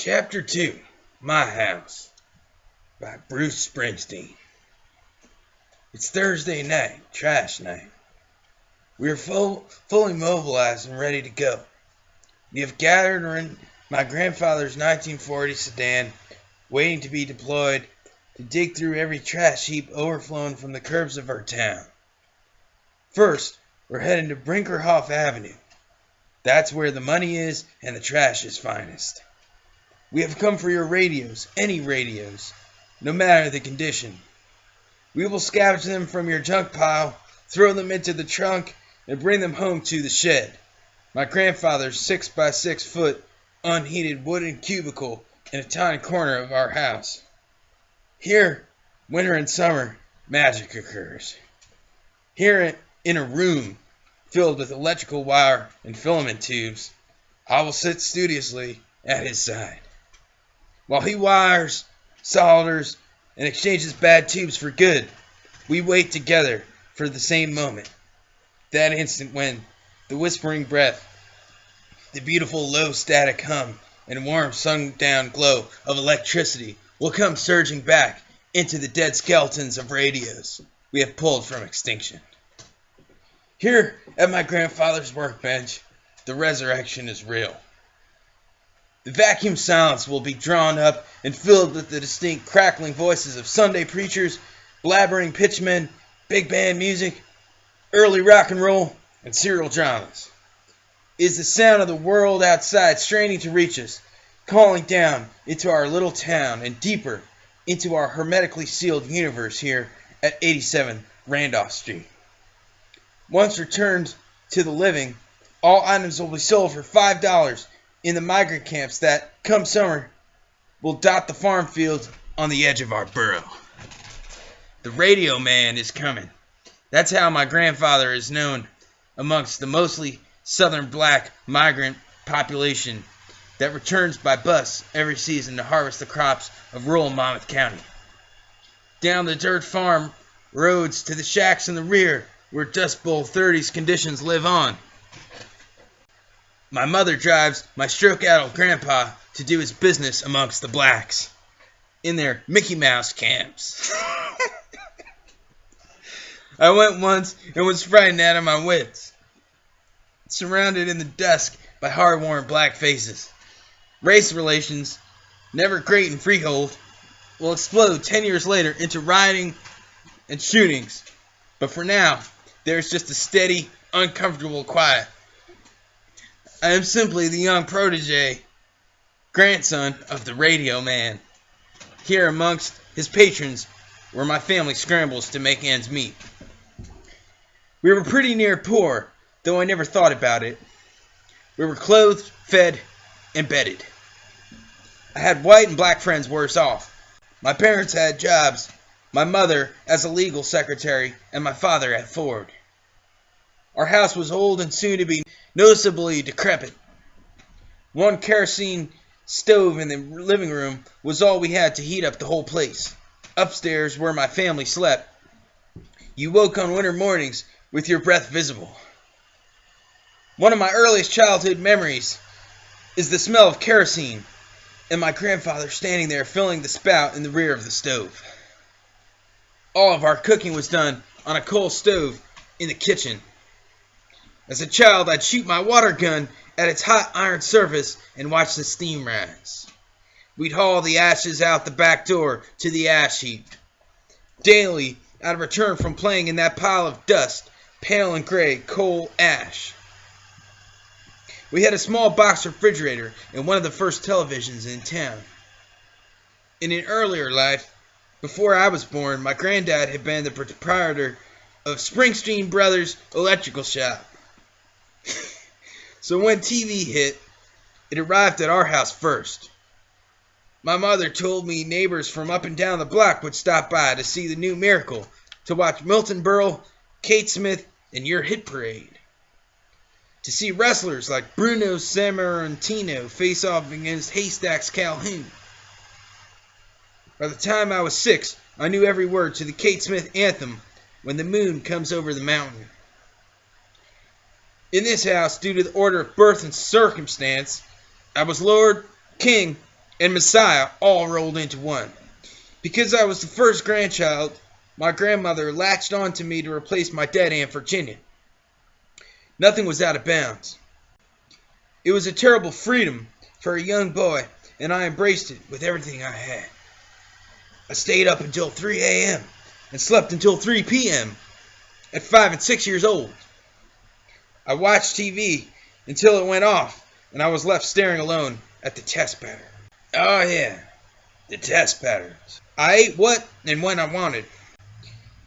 Chapter 2 My House by Bruce Springsteen. It's Thursday night, trash night. We are fully mobilized and ready to go. We have gathered in my grandfather's 1940 sedan, waiting to be deployed to dig through every trash heap overflowing from the curbs of our town. First, we're heading to Brinkerhoff Avenue. That's where the money is and the trash is finest. We have come for your radios, any radios, no matter the condition. We will scavenge them from your junk pile, throw them into the trunk, and bring them home to the shed, my grandfather's 6x6 foot unheated wooden cubicle in a tiny corner of our house. Here, winter and summer, magic occurs. Here, in a room filled with electrical wire and filament tubes, I will sit studiously at his side, while he wires, solders, and exchanges bad tubes for good. We wait together for the same moment, that instant when the whispering breath, the beautiful low static hum, and warm sundown glow of electricity will come surging back into the dead skeletons of radios we have pulled from extinction. Here at my grandfather's workbench, the resurrection is real. The vacuum silence will be drawn up and filled with the distinct crackling voices of Sunday preachers, blabbering pitchmen, big band music, early rock and roll, and serial dramas. It is the sound of the world outside straining to reach us, calling down into our little town and deeper into our hermetically sealed universe here at 87 Randolph Street. Once returned to the living, all items will be sold for $5 in the migrant camps that, come summer, will dot the farm fields on the edge of our borough. The radio man is coming. That's how my grandfather is known amongst the mostly southern black migrant population that returns by bus every season to harvest the crops of rural Monmouth County. Down the dirt farm roads to the shacks in the rear where Dust Bowl 30s conditions live on. My mother drives my stroke-addled grandpa to do his business amongst the blacks in their Mickey Mouse camps. I went once and was frightened out of my wits, surrounded in the dusk by hard-worn black faces. Race relations, never great in Freehold, will explode 10 years later into rioting and shootings. But for now, there's just a steady, uncomfortable quiet. I am simply the young protege, grandson of the radio man, here amongst his patrons where my family scrambles to make ends meet. We were pretty near poor, though I never thought about it. We were clothed, fed, and bedded. I had white and black friends worse off. My parents had jobs, my mother as a legal secretary, and my father at Ford. Our house was old and soon to be noticeably decrepit. One kerosene stove in the living room was all we had to heat up the whole place. Upstairs, where my family slept, you woke on winter mornings with your breath visible. One of my earliest childhood memories is the smell of kerosene and my grandfather standing there filling the spout in the rear of the stove. All of our cooking was done on a coal stove in the kitchen. As a child, I'd shoot my water gun at its hot iron surface and watch the steam rise. We'd haul the ashes out the back door to the ash heap. Daily, I'd return from playing in that pile of dust, pale and gray coal ash. We had a small box refrigerator and one of the first televisions in town. In an earlier life, before I was born, my granddad had been the proprietor of Springsteen Brothers Electrical Shop. So when TV hit, it arrived at our house first. My mother told me neighbors from up and down the block would stop by to see the new miracle, to watch Milton Berle, Kate Smith, and Your Hit Parade. To see wrestlers like Bruno Sammartino face off against Haystacks Calhoun. By the time I was 6, I knew every word to the Kate Smith anthem, When the Moon Comes Over the Mountain. In this house, due to the order of birth and circumstance, I was Lord, King, and Messiah all rolled into one. Because I was the first grandchild, my grandmother latched on to me to replace my dead Aunt Virginia. Nothing was out of bounds. It was a terrible freedom for a young boy, and I embraced it with everything I had. I stayed up until 3 a.m. and slept until 3 p.m. at 5 and 6 years old. I watched TV until it went off, and I was left staring alone at the test pattern. Oh yeah, the test patterns. I ate what and when I wanted.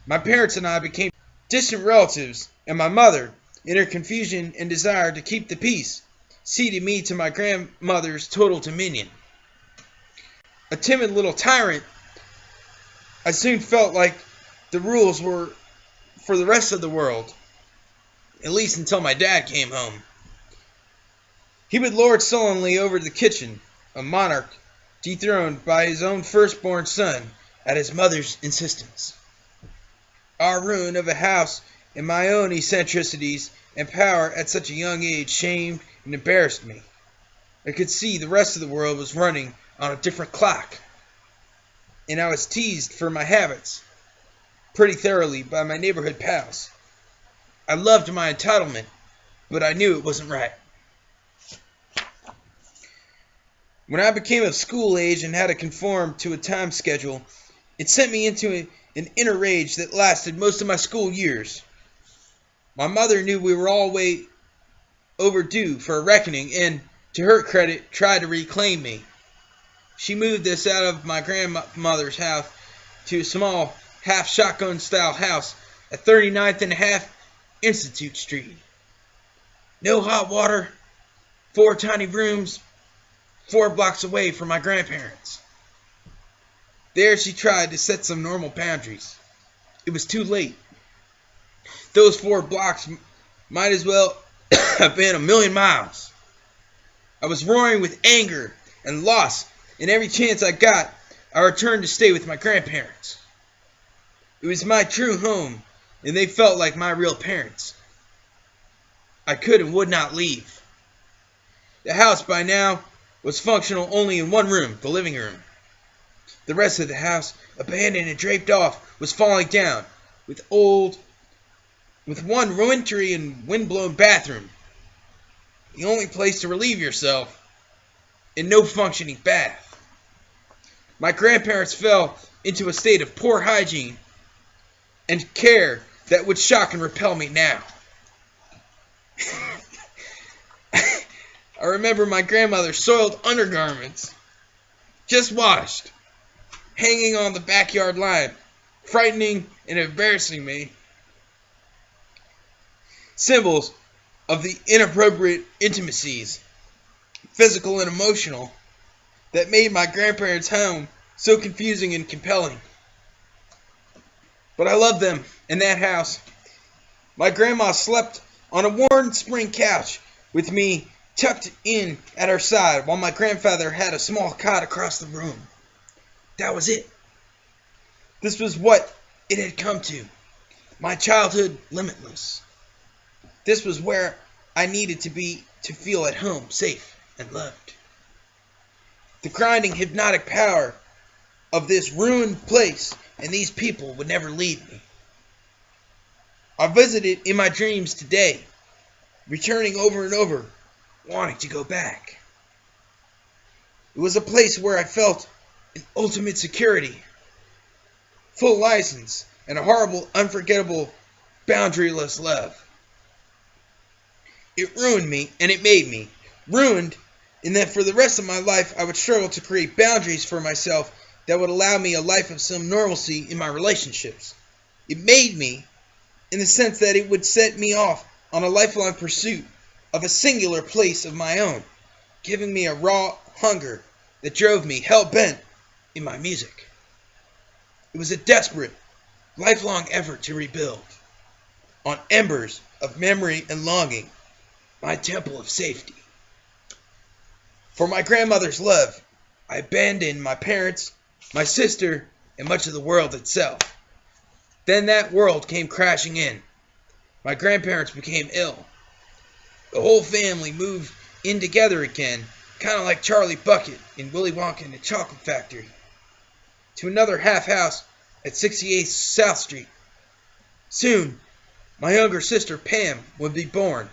My parents and I became distant relatives, and my mother, in her confusion and desire to keep the peace, ceded me to my grandmother's total dominion. A timid little tyrant, I soon felt like the rules were for the rest of the world, at least until my dad came home. He would lord sullenly over the kitchen, a monarch dethroned by his own firstborn son at his mother's insistence. Our ruin of a house and my own eccentricities and power at such a young age shamed and embarrassed me. I could see the rest of the world was running on a different clock, and I was teased for my habits pretty thoroughly by my neighborhood pals. I loved my entitlement, but I knew it wasn't right. When I became of school age and had to conform to a time schedule, it sent me into an inner rage that lasted most of my school years. My mother knew we were all way overdue for a reckoning and, to her credit, tried to reclaim me. She moved us out of my grandmother's house to a small, half-shotgun-style house at 39th and a half Institute Street. No hot water, 4 tiny rooms, 4 blocks away from my grandparents. There she tried to set some normal boundaries. It was too late. Those 4 blocks might as well have been a million miles. I was roaring with anger and loss, and every chance I got, I returned to stay with my grandparents. It was my true home, and they felt like my real parents. I could and would not leave. The house by now was functional only in one room, the living room. The rest of the house, abandoned and draped off, was falling down, with one wintry and wind-blown bathroom, the only place to relieve yourself, and no functioning bath. My grandparents fell into a state of poor hygiene and care that would shock and repel me now. I remember my grandmother's soiled undergarments, just washed, hanging on the backyard line, frightening and embarrassing me. Symbols of the inappropriate intimacies, physical and emotional, that made my grandparents' home so confusing and compelling. But I loved them in that house. My grandma slept on a worn spring couch with me tucked in at her side, while my grandfather had a small cot across the room. That was it. This was what it had come to. My childhood limitless. This was where I needed to be to feel at home, safe, and loved. The grinding hypnotic power of this ruined place and these people would never leave me. I visit it in my dreams today, returning over and over, wanting to go back. It was a place where I felt an ultimate security, full license, and a horrible, unforgettable, boundaryless love. It ruined me, and it made me. Ruined in that for the rest of my life I would struggle to create boundaries for myself that would allow me a life of some normalcy in my relationships. It made me in the sense that it would set me off on a lifelong pursuit of a singular place of my own, giving me a raw hunger that drove me hell-bent in my music. It was a desperate, lifelong effort to rebuild, on embers of memory and longing, my temple of safety. For my grandmother's love, I abandoned my parents, my sister, and much of the world itself. Then that world came crashing in. My grandparents became ill. The whole family moved in together again, kind of like Charlie Bucket in Willy Wonka and the Chocolate Factory, to another half house at 68 South Street. Soon, my younger sister Pam would be born.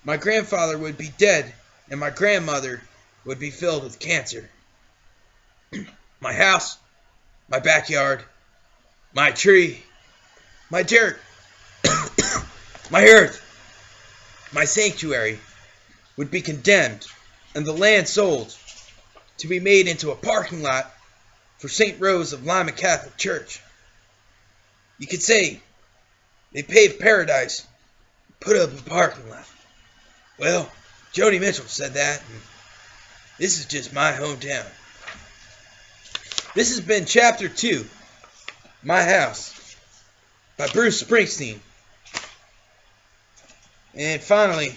My grandfather would be dead, and my grandmother would be filled with cancer. My house, my backyard, my tree, my dirt, my earth, my sanctuary would be condemned, and the land sold to be made into a parking lot for St. Rose of Lima Catholic Church. You could say they paved paradise, put up a parking lot. Well, Joni Mitchell said that, and this is just my hometown. This has been Chapter 2, My House, by Bruce Springsteen. And finally,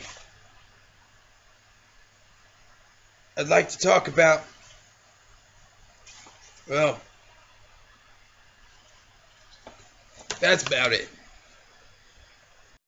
I'd like to talk about, well, that's about it.